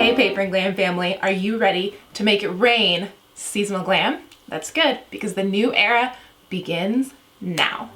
Hey Paper and Glam family, are you ready to make it rain seasonal glam? That's good, because the new era begins now.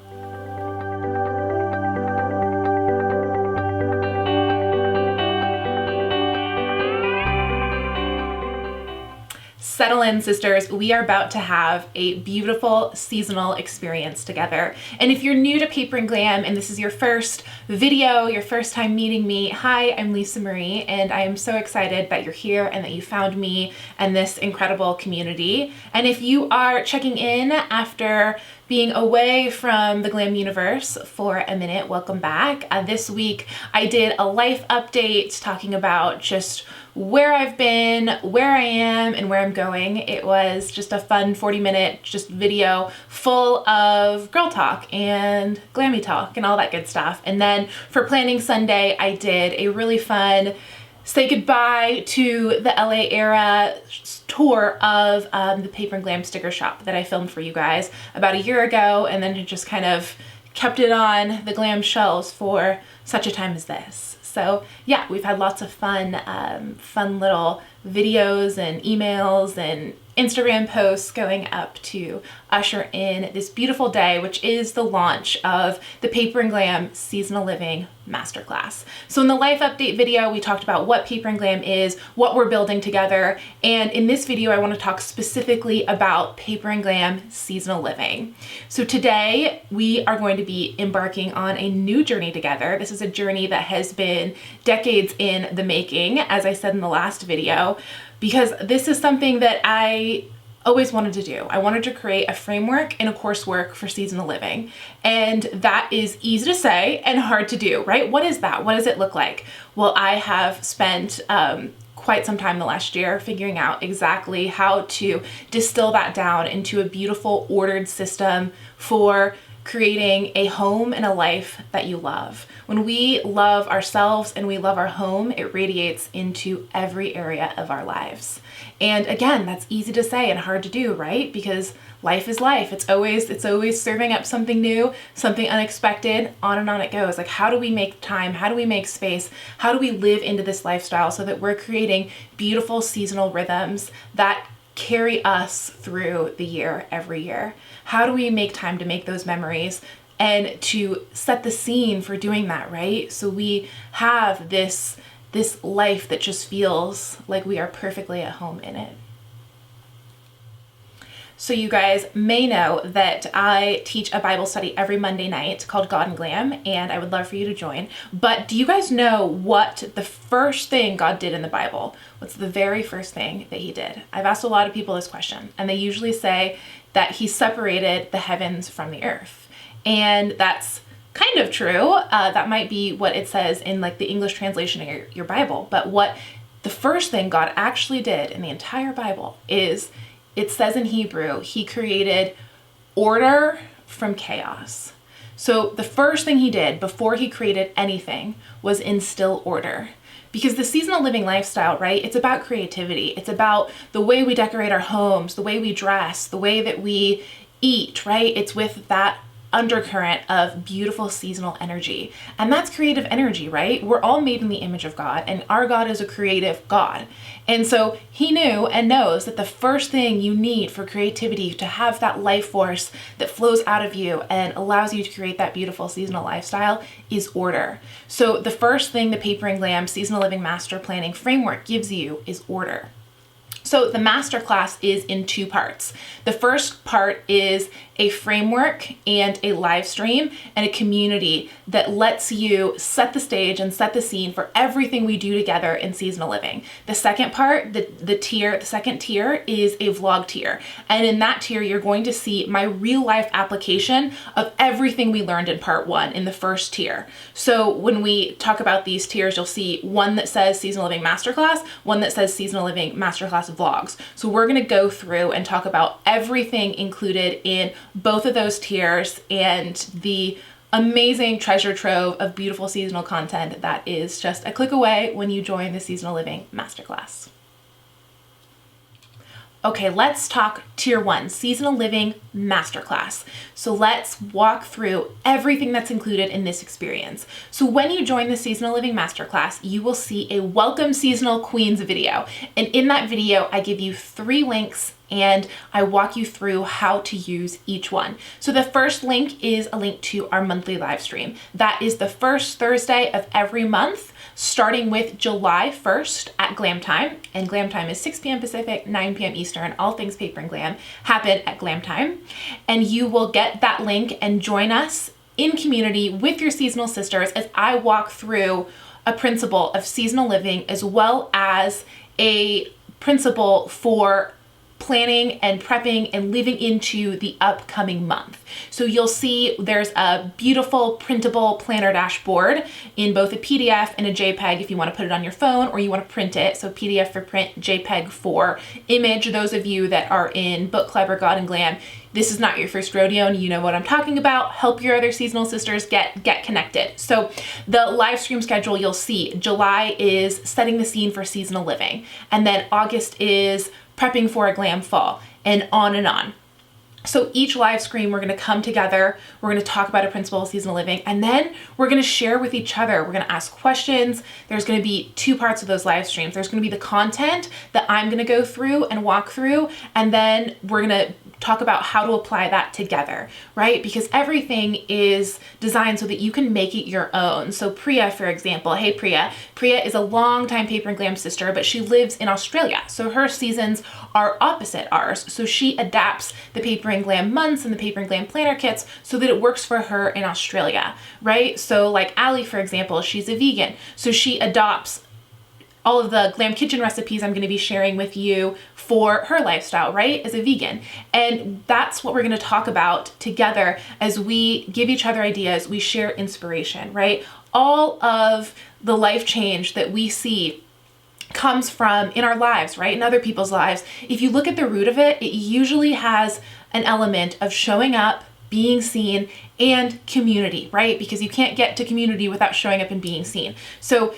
Settle in, sisters. We are about to have a beautiful seasonal experience together. And if you're new to Paper and Glam and this is your first video, your first time meeting me, hi, I'm Lisa Marie, and I am so excited that you're here and that you found me and this incredible community. And if you are checking in after being away from the Glam universe for a minute, welcome back. This week I did a life update talking about just where I've been, where I am, and where I'm going. It was just a fun 40-minute just video full of girl talk and glammy talk and all that good stuff. And then for Planning Sunday, I did a really fun say goodbye to the LA era tour of the Paper and Glam sticker shop that I filmed for you guys about a year ago, and then just kind of kept it on the glam shelves for such a time as this. So yeah, we've had lots of fun little videos and emails and Instagram posts going up to usher in this beautiful day, which is the launch of the Paper and Glam Seasonal Living Masterclass. So in the life update video, we talked about what Paper and Glam is, what we're building together, and in this video, I want to talk specifically about Paper and Glam Seasonal Living. So today, we are going to be embarking on a new journey together. This is a journey that has been decades in the making, as I said in the last video, because this is something that I always wanted to do. I wanted to create a framework and a coursework for seasonal living. And that is easy to say and hard to do, right? What is that? What does it look like? Well, I have spent quite some time the last year figuring out exactly how to distill that down into a beautiful, ordered system for creating a home and a life that you love. When we love ourselves and we love our home, it radiates into every area of our lives. And again, that's easy to say and hard to do, right? Because life is life. It's always serving up something new, something unexpected, on it goes. Like, how do we make time? How do we make space? How do we live into this lifestyle so that we're creating beautiful seasonal rhythms that carry us through the year, every year? How do we make time to make those memories and to set the scene for doing that, right? So we have this life that just feels like we are perfectly at home in it. So you guys may know that I teach a Bible study every Monday night called God and Glam, and I would love for you to join. But do you guys know what the first thing God did in the Bible? What's the very first thing that he did? I've asked a lot of people this question, and they usually say that he separated the heavens from the earth. And that's kind of true. That might be what it says in like the English translation of your Bible. But what the first thing God actually did in the entire Bible is, it says in Hebrew, he created order from chaos. So the first thing he did before he created anything was instill order. Because the seasonal living lifestyle, right, it's about creativity. It's about the way we decorate our homes, the way we dress, the way that we eat, right? It's with that undercurrent of beautiful seasonal energy. And that's creative energy, right? We're all made in the image of God, and our God is a creative God. And so he knew and knows that the first thing you need for creativity, to have that life force that flows out of you and allows you to create that beautiful seasonal lifestyle, is order. So the first thing the Paper and Glam Seasonal Living Master Planning Framework gives you is order. So the masterclass is in two parts. The first part is a framework and a live stream and a community that lets you set the stage and set the scene for everything we do together in seasonal living. The second part, the second tier is a vlog tier. And in that tier, you're going to see my real life application of everything we learned in part one in the first tier. So when we talk about these tiers, you'll see one that says Seasonal Living Masterclass, one that says Seasonal Living Masterclass Vlogs. So we're going to go through and talk about everything included in both of those tiers and the amazing treasure trove of beautiful seasonal content that is just a click away when you join the Seasonal Living Masterclass. Okay, let's talk Tier 1, Seasonal Living Masterclass. So let's walk through everything that's included in this experience. So when you join the Seasonal Living Masterclass, you will see a Welcome Seasonal Queens video. And in that video, I give you 3 links and I walk you through how to use each one. So the first link is a link to our monthly live stream. That is the first Thursday of every month, starting with July 1st at Glam Time. And Glam Time is 6 p.m. Pacific, 9 p.m. Eastern. All things paper and glam happen at Glam Time. And you will get that link and join us in community with your seasonal sisters as I walk through a principle of seasonal living as well as a principle for planning and prepping and living into the upcoming month. So you'll see there's a beautiful printable planner dashboard in both a PDF and a JPEG if you want to put it on your phone or you want to print it. So PDF for print, JPEG for image. Those of you that are in Book Club or God and Glam, this is not your first rodeo and you know what I'm talking about. Help your other seasonal sisters get connected. So the live stream schedule, you'll see July is setting the scene for seasonal living. And then August is prepping for a glam fall, and on and on. So each live stream, we're gonna come together, we're gonna talk about a principle of seasonal living, and then we're gonna share with each other. We're gonna ask questions. There's gonna be 2 parts of those live streams. There's gonna be the content that I'm gonna go through and walk through, and then we're gonna talk about how to apply that together, right? Because everything is designed so that you can make it your own. So Priya, for example, hey Priya is a longtime paper and glam sister, but she lives in Australia. So her seasons are opposite ours. So she adapts the paper and glam months and the paper and glam planner kits so that it works for her in Australia, right? So like Ali, for example, she's a vegan. So she adopts all of the Glam Kitchen recipes I'm gonna be sharing with you for her lifestyle, right, as a vegan. And that's what we're gonna talk about together as we give each other ideas, we share inspiration, right? All of the life change that we see comes from in our lives, right, in other people's lives. If you look at the root of it, it usually has an element of showing up, being seen, and community, right? Because you can't get to community without showing up and being seen. So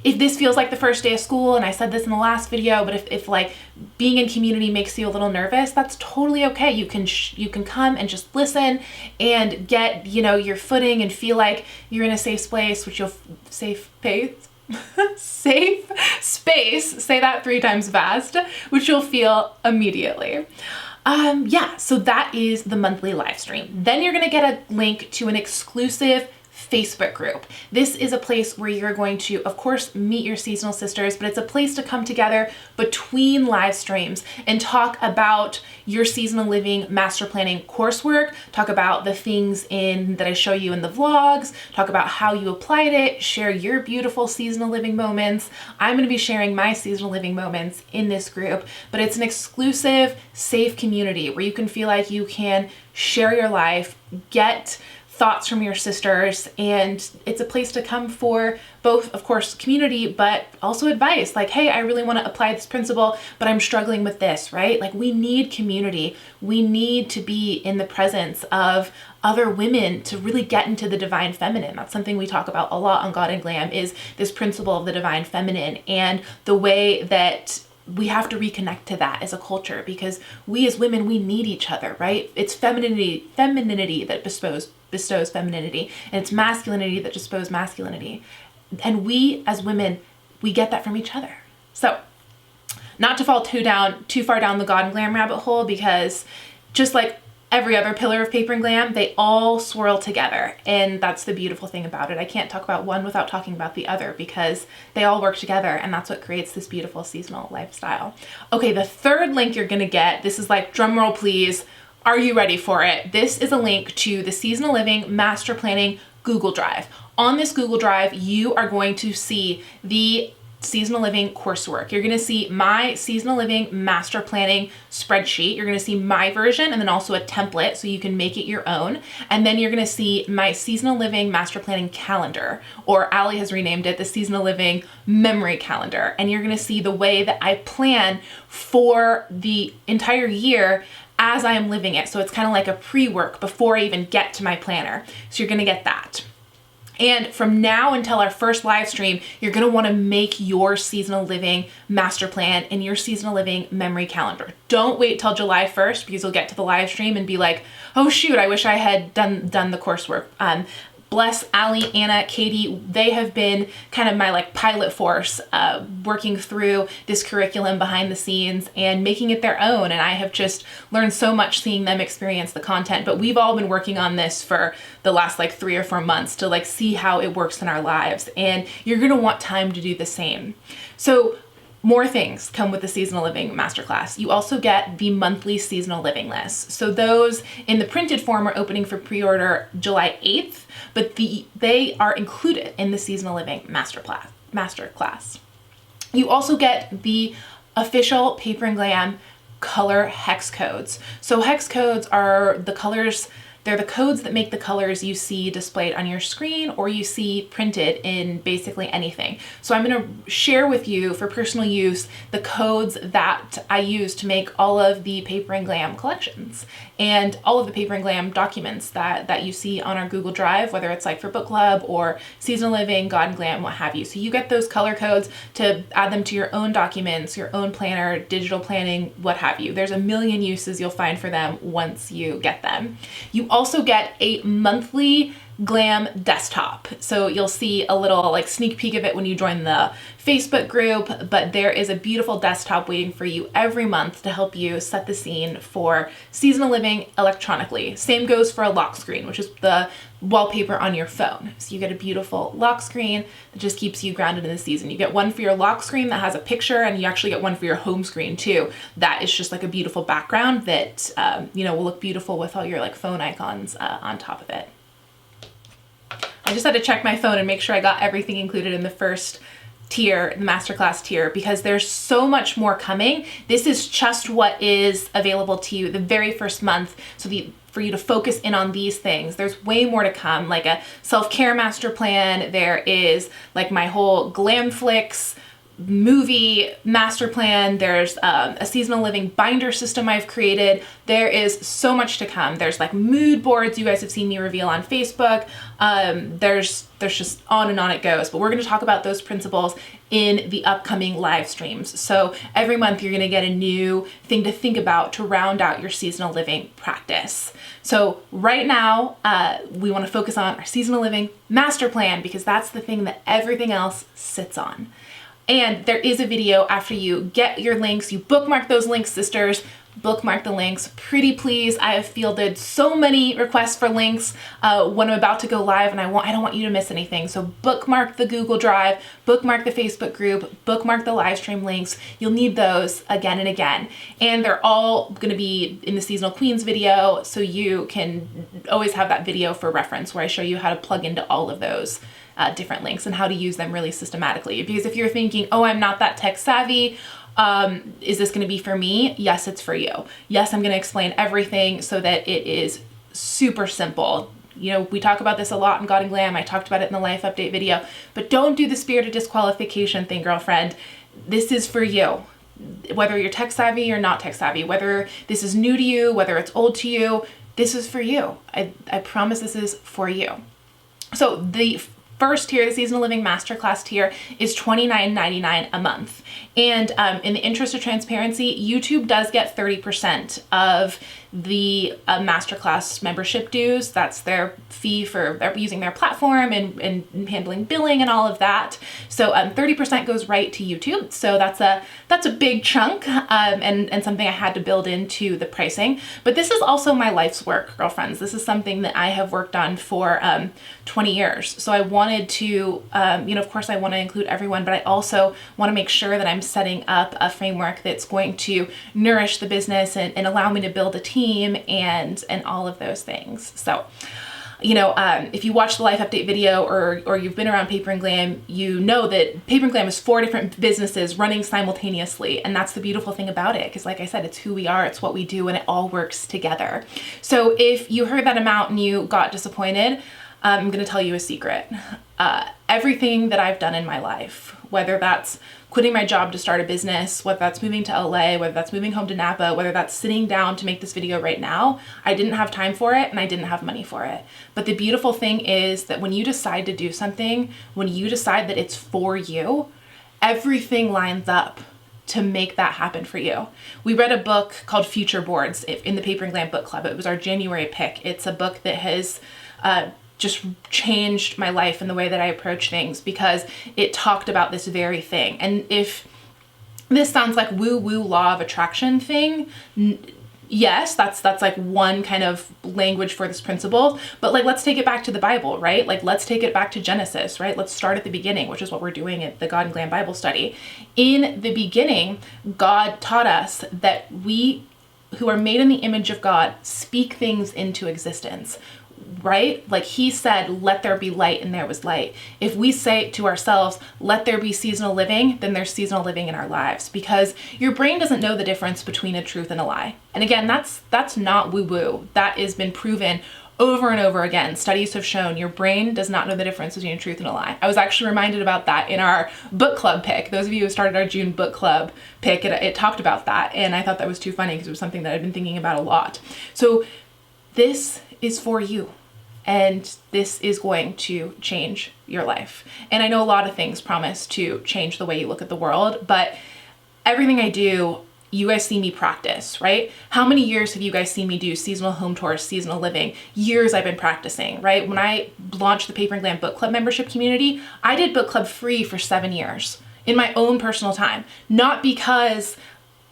if this feels like the first day of school, and I said this in the last video, but if like being in community makes you a little nervous, that's totally okay. You can come and just listen and get, you know, your footing and feel like you're in a safe space, which you'll safe space, say that 3 times fast, which you'll feel immediately. Yeah, so that is the monthly live stream. Then you're gonna get a link to an exclusive Facebook group. This is a place where you're going to, of course, meet your seasonal sisters, but it's a place to come together between live streams and talk about your seasonal living master planning coursework, talk about the things that I show you in the vlogs, talk about how you applied it, share your beautiful seasonal living moments. I'm going to be sharing my seasonal living moments in this group, but it's an exclusive, safe community where you can feel like you can share your life, get thoughts from your sisters, and it's a place to come for both, of course, community, but also advice. Like, hey, I really want to apply this principle, but I'm struggling with this, right? Like, we need community. We need to be in the presence of other women to really get into the divine feminine. That's something we talk about a lot on God and Glam, is this principle of the divine feminine and the way that we have to reconnect to that as a culture, because we as women, we need each other, right? It's femininity that bestows femininity, and it's masculinity that bestows masculinity. And we as women, we get that from each other. So not to fall too far down the God and Glam rabbit hole, because just like every other pillar of paper and glam, they all swirl together. And that's the beautiful thing about it. I can't talk about one without talking about the other, because they all work together, and that's what creates this beautiful seasonal lifestyle. Okay, the third link you're gonna get, this is like, drum roll please, are you ready for it? This is a link to the Seasonal Living Master Planning Google Drive. On this Google Drive, you are going to see the seasonal living coursework. You're going to see my seasonal living master planning spreadsheet. You're going to see my version and then also a template so you can make it your own. And then you're going to see my seasonal living master planning calendar, or Ali has renamed it the seasonal living memory calendar. And you're going to see the way that I plan for the entire year as I am living it. So it's kind of like a pre-work before I even get to my planner. So you're going to get that. And from now until our first live stream, you're gonna wanna make your seasonal living master plan and your seasonal living memory calendar. Don't wait till July 1st because you'll get to the live stream and be like, oh shoot, I wish I had done the coursework. Bless Allie, Anna, Katie, they have been kind of my like pilot force working through this curriculum behind the scenes and making it their own. And I have just learned so much seeing them experience the content. But we've all been working on this for the last like 3 or 4 months to like see how it works in our lives. And you're gonna want time to do the same. So more things come with the Seasonal Living Masterclass. You also get the monthly seasonal living list. So those in the printed form are opening for pre-order July 8th, but they are included in the Seasonal Living Masterclass. You also get the official Paper and Glam color hex codes. So hex codes are the colors. They're the codes that make the colors you see displayed on your screen or you see printed in basically anything. So I'm going to share with you for personal use the codes that I use to make all of the Paper and Glam collections and all of the Paper and Glam documents that you see on our Google Drive, whether it's like for book club or seasonal living, God and Glam, what have you. So you get those color codes to add them to your own documents, your own planner, digital planning, what have you. There's a million uses you'll find for them once you get them. You also get a monthly Glam desktop. So you'll see a little like sneak peek of it when you join the Facebook group, but there is a beautiful desktop waiting for you every month to help you set the scene for seasonal living electronically. Same goes for a lock screen, which is the wallpaper on your phone. So you get a beautiful lock screen that just keeps you grounded in the season. You get one for your lock screen that has a picture, and you actually get one for your home screen too. That is just like a beautiful background that will look beautiful with all your like phone icons on top of it. I just had to check my phone and make sure I got everything included in the first tier, the masterclass tier, because there's so much more coming. This is just what is available to you the very first month. So for you to focus in on these things. There's way more to come, like a self-care master plan. There is like my whole Glamflix movie master plan. There's a seasonal living binder system I've created. There is so much to come. There's like mood boards you guys have seen me reveal on Facebook. There's just on and on it goes, but we're going to talk about those principles in the upcoming live streams. So every month you're going to get a new thing to think about to round out your seasonal living practice. So right now we want to focus on our seasonal living master plan because that's the thing that everything else sits on. And there is a video after you get your links. You bookmark those links, sisters. Bookmark the links. Pretty please. I have fielded so many requests for links when I'm about to go live, and I don't want you to miss anything. So bookmark the Google Drive, bookmark the Facebook group, bookmark the live stream links. You'll need those again and again. And they're all going to be in the Seasonal Queens video, so you can always have that video for reference where I show you how to plug into all of those different links and how to use them really systematically. Because if you're thinking, oh, I'm not that tech savvy, is this going to be for me? Yes, it's for you. Yes, I'm going to explain everything so that it is super simple. You know, we talk about this a lot in God and Glam. I talked about it in the life update video, but don't do the spirit of disqualification thing, girlfriend. This is for you. Whether you're tech savvy or not tech savvy, whether this is new to you, whether it's old to you, this is for you. I promise this is for you. So the first tier, the Seasonal Living Masterclass tier, is $29.99 a month. And in the interest of transparency, YouTube does get 30% of the masterclass membership dues. That's their fee for using their platform and handling billing and all of that. So 30% goes right to YouTube. So that's a big chunk and something I had to build into the pricing. But this is also my life's work, girlfriends. This is something that I have worked on for 20 years. So I wanted to, of course I want to include everyone, but I also want to make sure that I'm setting up a framework that's going to nourish the business and allow me to build a team and all of those things. So, if you watch the life update video or you've been around Paper and Glam, you know that Paper and Glam is 4 different businesses running simultaneously. And that's the beautiful thing about it. Because like I said, it's who we are, it's what we do, and it all works together. So if you heard that amount and you got disappointed, I'm going to tell you a secret. Everything that I've done in my life, whether that's quitting my job to start a business, whether that's moving to LA, whether that's moving home to Napa, whether that's sitting down to make this video right now. I didn't have time for it and I didn't have money for it. But the beautiful thing is that when you decide to do something, when you decide that it's for you, everything lines up to make that happen for you. We read a book called Future Boards in the Paper and Glam book club. It was our January pick. It's a book that has just changed my life and the way that I approach things, because it talked about this very thing. And if this sounds like woo-woo law of attraction thing, yes, that's like one kind of language for this principle, but like, let's take it back to the Bible, right? Like, let's take it back to Genesis, right? Let's start at the beginning, which is what we're doing at the God and Glam Bible study. In the beginning, God taught us that we who are made in the image of God speak things into existence, right? Like he said, let there be light, and there was light. If we say to ourselves, let there be seasonal living, then there's seasonal living in our lives, because your brain doesn't know the difference between a truth and a lie. And again, that's not woo-woo. That has been proven over and over again. Studies have shown your brain does not know the difference between a truth and a lie. I was actually reminded about that in our book club pick. Those of you who started our June book club pick, it talked about that. And I thought that was too funny because it was something that I'd been thinking about a lot. So this is for you. And this is going to change your life. And I know a lot of things promise to change the way you look at the world, but everything I do, you guys see me practice, right? How many years have you guys seen me do seasonal home tours, seasonal living? Years I've been practicing, right? When I launched the Paper and Glam book club membership community, I did book club free for 7 years in my own personal time, not because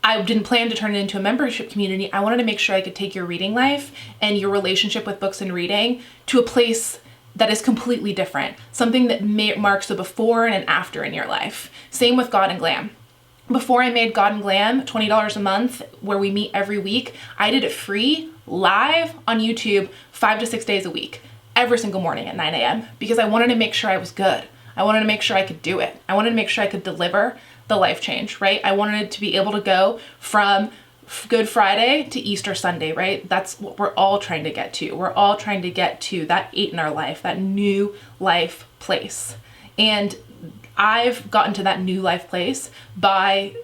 I didn't plan to turn it into a membership community. I wanted to make sure I could take your reading life and your relationship with books and reading to a place that is completely different. Something that marks the before and an after in your life. Same with God and Glam. Before I made God and Glam $20 a month, where we meet every week, I did it free, live on YouTube, 5 to 6 days a week, every single morning at 9 a.m. because I wanted to make sure I was good. I wanted to make sure I could do it. I wanted to make sure I could deliver the life change, right? I wanted to be able to go from Good Friday to Easter Sunday, right? That's what we're all trying to get to. We're all trying to get to that 8 in our life, that new life place. And I've gotten to that new life place by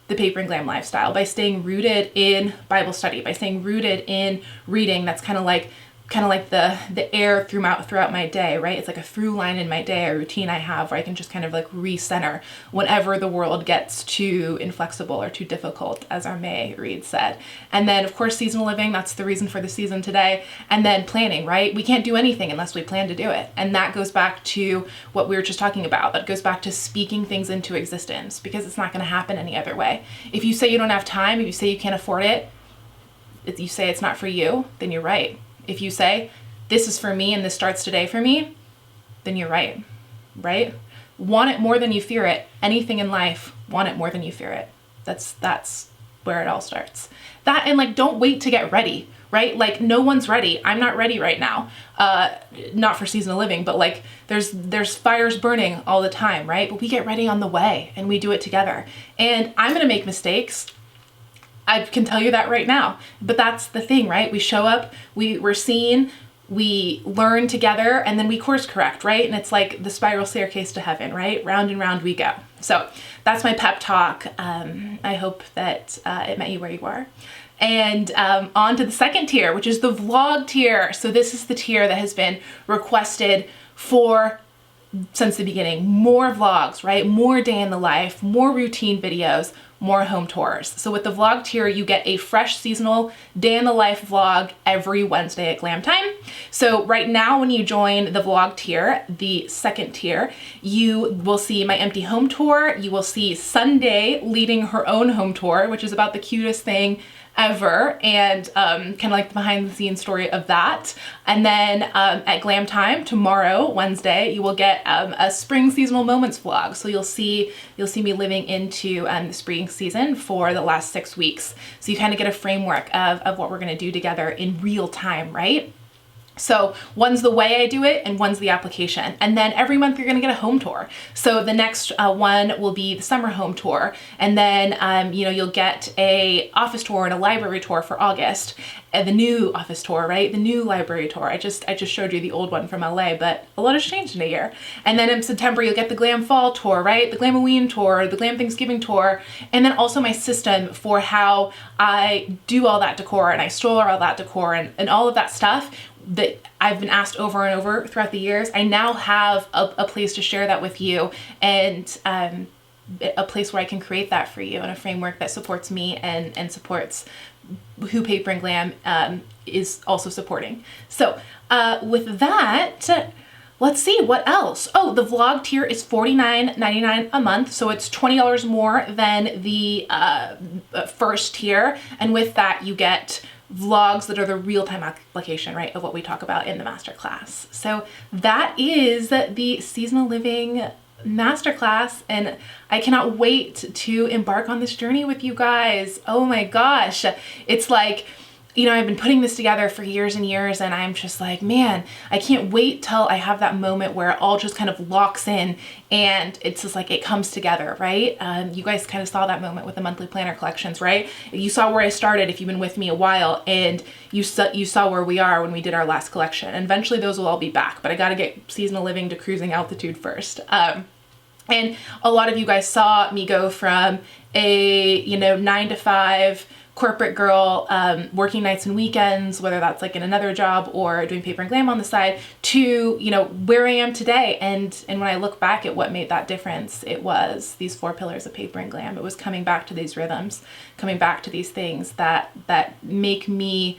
the Paper and Glam lifestyle, by staying rooted in Bible study, by staying rooted in reading. That's kind of like the air throughout my day, right? It's like a through line in my day, a routine I have where I can just kind of like recenter whenever the world gets too inflexible or too difficult, as our May read said. And then of course, seasonal living, that's the reason for the season today. And then planning, right? We can't do anything unless we plan to do it. And that goes back to what we were just talking about. That goes back to speaking things into existence, because it's not going to happen any other way. If you say you don't have time, if you say you can't afford it, if you say it's not for you, then you're right. If you say, this is for me and this starts today for me, then you're right, right? Want it more than you fear it. Anything in life, want it more than you fear it. That's where it all starts. That, and like, don't wait to get ready, right? Like, no one's ready. I'm not ready right now. Not for seasonal living, but like there's fires burning all the time, right? But we get ready on the way and we do it together. And I'm going to make mistakes. I can tell you that right now, but that's the thing, right? We show up, we're seen, we learn together, and then we course correct, right? And it's like the spiral staircase to heaven, right? Round and round we go. So that's my pep talk. I hope that it met you where you are. And on to the second tier, which is the vlog tier. So this is the tier that has been requested since the beginning. More vlogs, right? More day in the life, more routine videos, more home tours. So with the vlog tier, you get a fresh seasonal day in the life vlog every Wednesday at Glam Time. So right now, when you join the vlog tier, the second tier, you will see my empty home tour. You will see Sunday leading her own home tour, which is about the cutest thing ever, and kind of like the behind the scenes story of that. And then at Glam Time tomorrow, Wednesday, you will get a spring seasonal moments vlog. So you'll see me living into the spring season for the last 6 weeks. So you kind of get a framework of what we're going to do together in real time, right? So one's the way I do it and one's the application. And then every month you're gonna get a home tour. So the next one will be the summer home tour. And then, you know, you'll get a office tour and a library tour for August. And the new office tour, right? The new library tour. I just showed you the old one from LA, but a lot has changed in a year. And then in September, you'll get the Glam Fall tour, right? The Glam-a-ween tour, the Glam Thanksgiving tour. And then also my system for how I do all that decor and I store all that decor and all of that stuff that I've been asked over and over throughout the years. I now have a place to share that with you, and a place where I can create that for you, and a framework that supports me and supports who Paper and Glam is also supporting. So with that, let's see what else. Oh, the vlog tier is $49.99 a month, so it's $20 more than the first tier, and with that you get vlogs that are the real-time application, right, of what we talk about in the masterclass. So that is the seasonal living masterclass, and I cannot wait to embark on this journey with you guys. Oh my gosh. It's like, you know, I've been putting this together for years and years, and I'm just like, man, I can't wait till I have that moment where it all just kind of locks in and it's just like it comes together, right? You guys kind of saw that moment with the monthly planner collections, right? You saw where I started if you've been with me a while, and you saw where we are when we did our last collection. And eventually those will all be back, but I got to get seasonal living to cruising altitude first. And a lot of you guys saw me go from a, you know, 9 to 5 corporate girl, working nights and weekends, whether that's like in another job or doing Paper and Glam on the side, to, you know, where I am today. And when I look back at what made that difference, it was these 4 pillars of Paper and Glam. It was coming back to these rhythms, coming back to these things that make me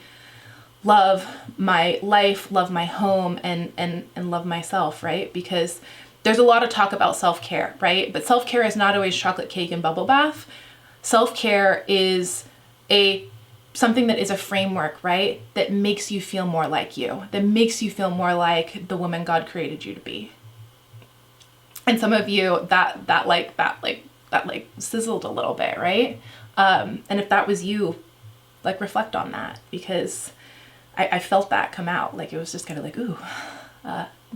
love my life, love my home, and love myself, right? Because there's a lot of talk about self-care, right? But self-care is not always chocolate cake and bubble bath. Self-care is something that is a framework, right? That makes you feel more like you, that makes you feel more like the woman God created you to be. And some of you that sizzled a little bit, right? And if that was you, like, reflect on that, because I felt that come out. Like, it was just kind of like, ooh.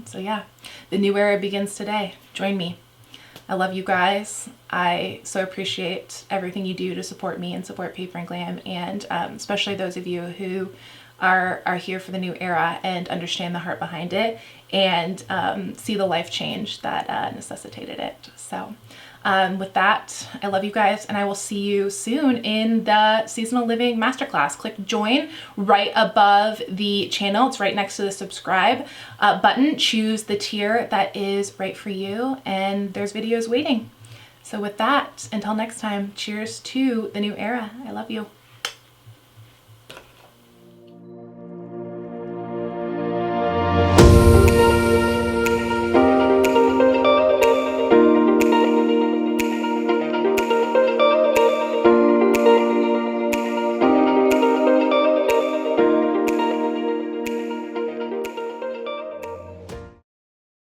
So yeah, the new era begins today. Join me. I love you guys. I so appreciate everything you do to support me and support Paper and Glam, and especially those of you who are here for the new era and understand the heart behind it, and see the life change that necessitated it. So with that, I love you guys, and I will see you soon in the Seasonal Living Masterclass. Click join right above the channel. It's right next to the subscribe button. Choose the tier that is right for you, and there's videos waiting. So with that, until next time, cheers to the new era. I love you.